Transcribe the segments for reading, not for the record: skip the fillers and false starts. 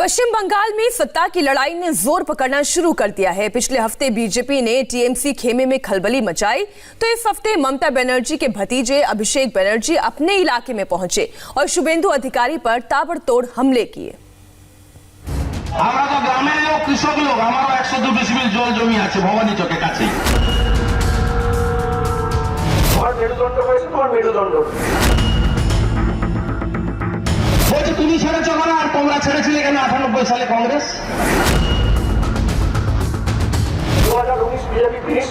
पश्चिम बंगाल में सत्ता की लड़ाई ने जोर पकड़ना शुरू कर दिया है। पिछले हफ्ते बीजेपी ने टीएमसी खेमे में खलबली मचाई, तो इस हफ्ते ममता बनर्जी के भतीजे अभिषेक बनर्जी अपने इलाके में पहुंचे और शुभेंदु अधिकारी पर ताबड़तोड़ हमले किए। कृषक लोग 102 डिसिमिल জল জমি আছে ভবানী চকের কাছে। মেরুদণ্ড হয়েছে তোমার মেরুদণ্ড বলছে তুমি ছেড়েছো কেন আর তোমরা ছেড়েছিলে কেন 98 সালে কংগ্রেস। 2019 BJP finish.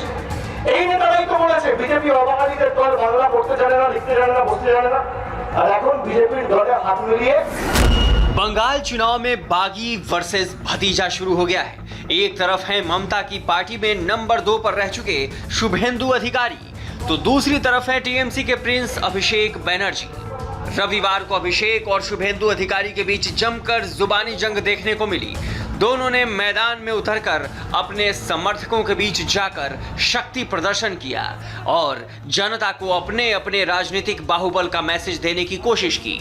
এই নেতারাই তো বলেছে বিজেপি অবাঙালিদের দল, বাংলা পড়তে জানে না, লিখতে জানে না, বসতে জানে না, আর এখন বিজেপির দলে হাত মিলিয়ে। बंगाल चुनाव में बागी वर्सेस भतीजा शुरू हो गया है। एक तरफ है ममता की पार्टी में नंबर 2 पर रह चुके शुभेंदु अधिकारी, तो दूसरी तरफ है टीएमसी के प्रिंस अभिषेक बनर्जी। रविवार को अभिषेक और शुभेंदु अधिकारी के बीच जमकर जुबानी जंग देखने को मिली। दोनों ने मैदान में उतरकर अपने समर्थकों के बीच जाकर शक्ति प्रदर्शन किया और जनता को अपने अपने राजनीतिक बाहुबल का मैसेज देने की कोशिश की।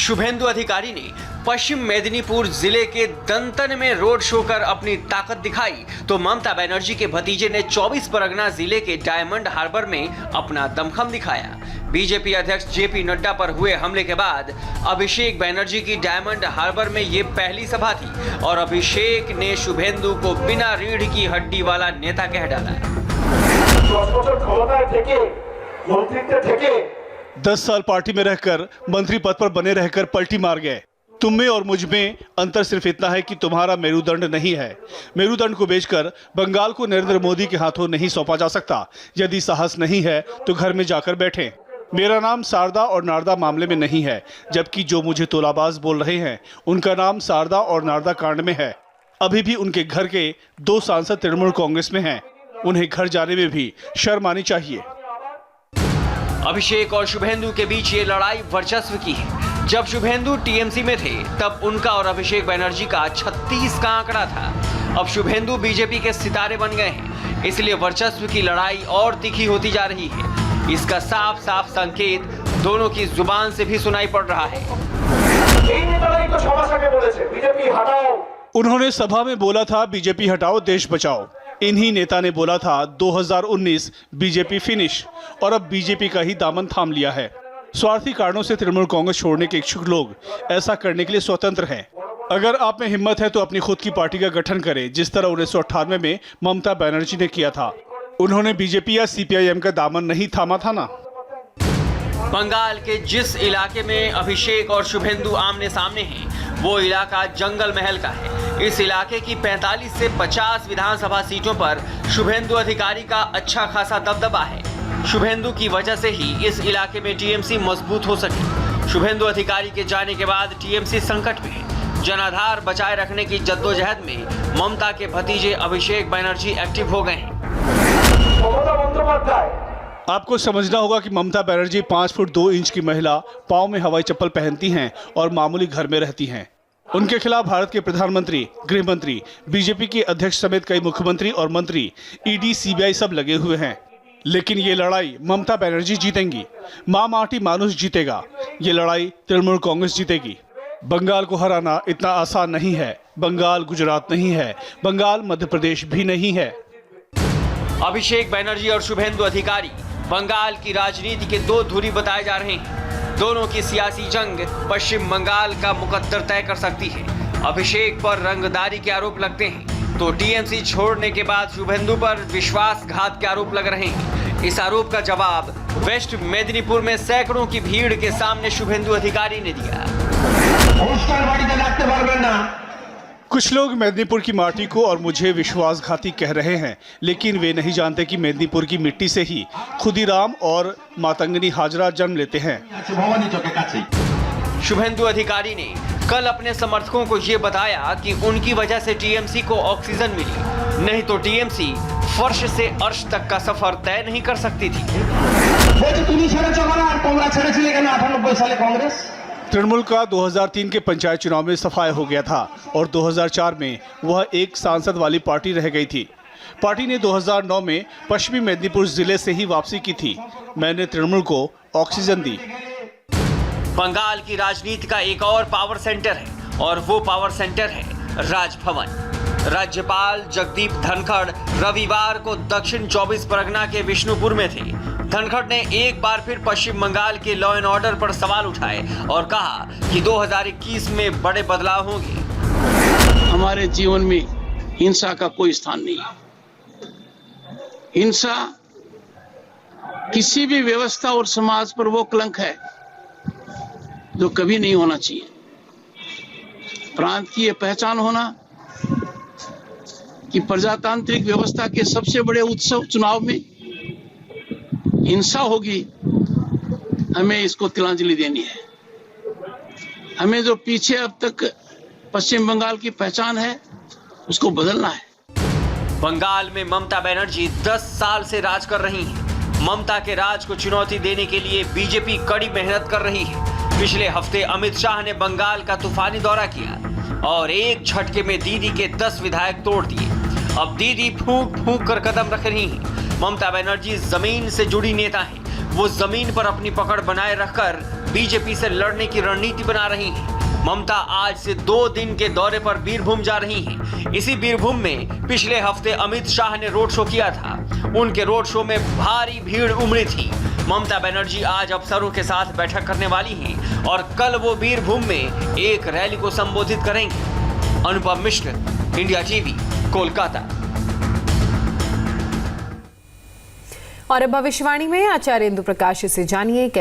शुभेंदु अधिकारी ने पश्चिम मेदिनीपुर जिले के दंतन में रोड शो कर अपनी ताकत दिखाई, तो ममता बनर्जी के भतीजे ने 24 परगना जिले के डायमंड हार्बर में अपना दमखम दिखाया। बीजेपी अध्यक्ष जेपी नड्डा पर हुए हमले के बाद अभिषेक बनर्जी की डायमंड हार्बर में ये पहली सभा थी और अभिषेक ने शुभेंदु को बिना रीढ़ की हड्डी वाला नेता कह डाला। 10 साल पार्टी में रहकर मंत्री पद पर बने रहकर पलटी मार गए। तुम में और मुझ में अंतर सिर्फ इतना है कि तुम्हारा मेरुदंड नहीं है। मेरुदंड को बेचकर बंगाल को नरेंद्र मोदी के हाथों नहीं सौंपा जा सकता। यदि साहस नहीं है तो घर में जाकर बैठें। मेरा नाम शारदा और नारदा मामले में नहीं है, जबकि जो मुझे तोलाबाज बोल रहे हैं उनका नाम शारदा और नारदा कांड में है। अभी भी उनके घर के 2 सांसद तृणमूल कांग्रेस में हैं। उन्हें घर जाने में भी शर्म आनी चाहिए। अभिषेक और शुभेंदु के बीच ये लड़ाई वर्चस्व की है। जब शुभेंदु टीएमसी में थे तब उनका और अभिषेक बनर्जी का 36 का आंकड़ा था। अब शुभेंदु बीजेपी के सितारे बन गए हैं, इसलिए वर्चस्व की लड़ाई और तीखी होती जा रही है। इसका साफ साफ संकेत दोनों की जुबान से भी सुनाई पड़ रहा है। उन्होंने सभा में बोला था बीजेपी हटाओ देश बचाओ। इन्हीं नेता ने बोला था 2019 बीजेपी फिनिश, और अब बीजेपी का ही दामन थाम लिया है। स्वार्थी कारणों से तृणमूल कांग्रेस छोड़ने के इच्छुक लोग ऐसा करने के लिए स्वतंत्र हैं। अगर आप में हिम्मत है तो अपनी खुद की पार्टी का गठन करें, जिस तरह 1998 में ममता बनर्जी ने किया था। उन्होंने बीजेपी या सीपीआईएम का दामन नहीं थामा था ना। बंगाल के जिस इलाके में अभिषेक और शुभेंदु आमने सामने हैं, वो इलाका जंगल महल का है। इस इलाके की 45 से 50 विधानसभा सीटों पर शुभेंदु अधिकारी का अच्छा खासा दबदबा है। शुभेंदु की वजह से ही इस इलाके में टीएमसी मजबूत हो सकी। शुभेंदु अधिकारी के जाने के बाद टीएमसी संकट में है। जनाधार बचाए रखने की जद्दोजहद में ममता के भतीजे अभिषेक बनर्जी एक्टिव हो गए हैं। आपको समझना होगा कि ममता बनर्जी 5 फुट 2 इंच की महिला, पाँव में हवाई चप्पल पहनती हैं और मामूली घर में रहती हैं। उनके खिलाफ भारत के प्रधानमंत्री, गृह मंत्री, बीजेपी के अध्यक्ष समेत कई मुख्यमंत्री और मंत्री, ईडी, सीबीआई सब लगे हुए हैं। लेकिन ये लड़ाई ममता बनर्जी जीतेंगी। माँ माटी मानुष जीतेगा। ये लड़ाई तृणमूल कांग्रेस जीतेगी। बंगाल को हराना इतना आसान नहीं है। बंगाल गुजरात नहीं है, बंगाल मध्य प्रदेश भी नहीं है। अभिषेक बनर्जी और शुभेंदु अधिकारी बंगाल की राजनीति के 2 धुरी बताए जा रहे हैं। दोनों की सियासी जंग पश्चिम बंगाल का मुकद्दर तय कर सकती है। अभिषेक पर रंगदारी के आरोप लगते हैं, तो टीएमसी छोड़ने के बाद शुभेंदु पर विश्वासघात के आरोप लग रहे हैं। इस आरोप का जवाब वेस्ट मेदिनीपुर में सैकड़ों की भीड़ के सामने शुभेंदु अधिकारी ने दिया। कुछ लोग मेदिनीपुर की माटी को और मुझे विश्वासघाती कह रहे हैं, लेकिन वे नहीं जानते कि मेदिनीपुर की मिट्टी से ही खुदीराम और मातंगनी हाजरा जन्म लेते हैं। शुभेंदु अधिकारी ने कल अपने समर्थकों को ये बताया कि उनकी वजह से टीएमसी को ऑक्सीजन मिली, नहीं तो टीएमसी फर्श से अर्श तक का सफर तय नहीं कर सकती थी। तृणमूल का 2003 के पंचायत चुनाव में सफाया हो गया था और 2004 में वह एक सांसद वाली पार्टी रह गई थी। पार्टी ने 2009 में पश्चिमी मेदिनीपुर जिले से ही वापसी की थी। मैंने तृणमूल को ऑक्सीजन दी। बंगाल की राजनीति का एक और पावर सेंटर है और वो पावर सेंटर है राजभवन। राज्यपाल जगदीप धनखड़ रविवार को दक्षिण 24 परगना के विष्णुपुर में थे। धनखड़ ने एक बार फिर पश्चिम बंगाल के लॉ एंड ऑर्डर पर सवाल उठाए और कहा कि 2021 में बड़े बदलाव होंगे। हमारे जीवन में हिंसा का कोई स्थान नहीं है। हिंसा किसी भी व्यवस्था और समाज पर वो कलंक है जो कभी नहीं होना चाहिए। प्रांत की ये पहचान होना कि प्रजातांत्रिक व्यवस्था के सबसे बड़े उत्सव चुनाव में हिंसा होगी, हमें इसको तिलांजलि देनी है। हमें जो पीछे अब तक पश्चिम बंगाल की पहचान है उसको बदलना है। बंगाल में ममता बनर्जी 10 साल से राज कर रही हैं। ममता के राज को चुनौती देने के लिए बीजेपी कड़ी मेहनत कर रही है। पिछले हफ्ते अमित शाह ने बंगाल का तूफानी दौरा किया और एक झटके में दीदी के 10 विधायक तोड़ दिए। अब दीदी फूंक फूंक कर कदम रख रही हैं। ममता बनर्जी जमीन से जुड़ी नेता हैं। वो जमीन पर अपनी पकड़ बनाए रखकर बीजेपी से लड़ने की रणनीति बना रही हैं। ममता आज से 2 दिन के दौरे पर बीरभूम जा रही हैं। इसी बीरभूम में पिछले हफ्ते अमित शाह ने रोड शो किया था। उनके रोड शो में भारी भीड़ उमड़ी थी। ममता बनर्जी आज अफसरों के साथ बैठक करने वाली हैं और कल वो बीरभूम में एक रैली को संबोधित करेंगे। Anupam Mishra, India TV, Kolkata. और अब भविष्यवाणी में आचार्य इंदु प्रकाश से जानिए